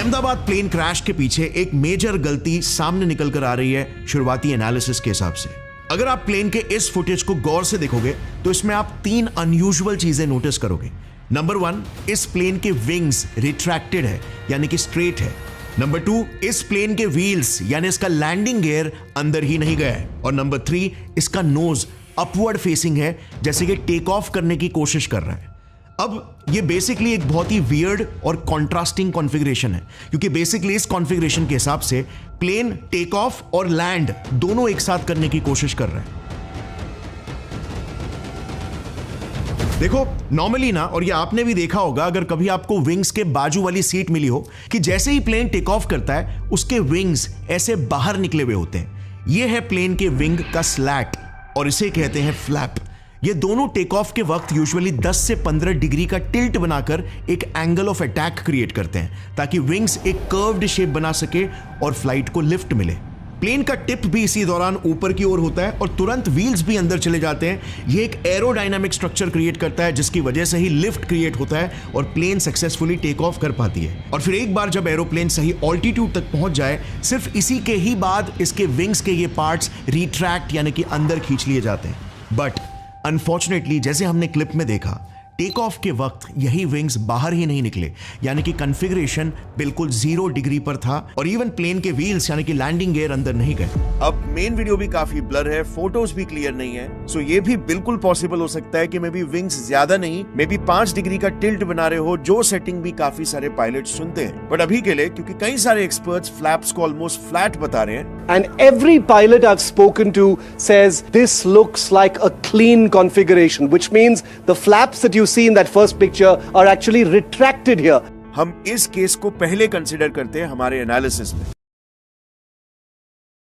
Ahmedabad plane crash के पीछे एक मेजर गलती सामने निकल कर आ रही है शुरुआती एनालिसिस के हिसाब से। अगर आप प्लेन के इस फुटेज को गौर से देखोगे तो इसमें आप 3 अनयूजुअल चीजें नोटिस करोगे। नंबर 1, इस प्लेन के विंग्स रिट्रैक्टेड है यानी कि स्ट्रेट है। नंबर 2, इस प्लेन के व्हील्स यानी इसका लैंडिंग गियर अंदर ही नहीं गया है। और नंबर 3, इसका नोज अपवर्ड फेसिंग है, जैसे कि टेक ऑफ करने की कोशिश कर रहा है। अब ये बेसिकली एक बहुत ही वियर्ड और कॉन्ट्रास्टिंग कॉन्फ़िगरेशन है, क्योंकि बेसिकली इस कॉन्फ़िगरेशन के हिसाब से प्लेन टेक ऑफ और लैंड दोनों एक साथ करने की कोशिश कर रहा है। देखो नॉर्मली ना, और ये आपने भी देखा होगा अगर कभी आपको विंग्स के बाजू वाली सीट मिली हो, कि जैसे ही प्लेन टेक ऑफ करता है उसके विंग्स ऐसे बाहर निकले हुए होते हैं। ये है प्लेन के विंग का स्लैट और इसे कहते हैं फ्लैप। ये दोनों टेक ऑफ के वक्त यूजुअली 10 से 15 डिग्री का टिल्ट बनाकर एक एंगल ऑफ अटैक क्रिएट करते हैं, ताकि विंग्स एक कर्व्ड शेप बना सके और फ्लाइट को लिफ्ट मिले। प्लेन का टिप भी इसी दौरान ऊपर की ओर होता है और तुरंत व्हील्स भी अंदर चले जाते हैं। ये एक एरोडायनामिक स्ट्रक्चर क्रिएट करता है, जिसकी वजह से ही लिफ्ट क्रिएट होता है और प्लेन सक्सेसफुली टेक ऑफ कर पाती है। और फिर एक बार जब एरोप्लेन सही ऑल्टीट्यूड तक पहुंच जाए, सिर्फ इसी के ही बाद इसके विंग्स के ये पार्ट्स रिट्रैक्ट यानी कि अंदर खींच लिए जाते हैं। बट अनफॉर्चुनेटली जैसे हमने क्लिप में देखा, टेक ऑफ के वक्त यही विंग्स बाहर ही नहीं निकले, यानी कि कॉन्फ़िगरेशन बिल्कुल 0 डिग्री पर था और इवन प्लेन के व्हील्स यानी कि लैंडिंग गियर अंदर नहीं गए। अब मेन वीडियो भी काफी ब्लर है, फोटोज भी क्लियर नहीं है, सो ये भी बिल्कुल पॉसिबल हो सकता है कि मे बी विंग्स ज्यादा नहीं, मे बी 5 डिग्री का टिल्ट बना रहे हो, जो सेटिंग भी काफी सारे पायलट सुनते हैं। बट अभी के लिए क्योंकि कई सारे एक्सपर्ट्स फ्लैप्स को ऑलमोस्ट फ्लैट बता रहे हैं, and every pilot I've spoken to says this looks like a clean configuration, which means the flaps that you see in that first picture are actually retracted here. हम इस case को पहले consider करते हैं हमारे एनालिसिस में।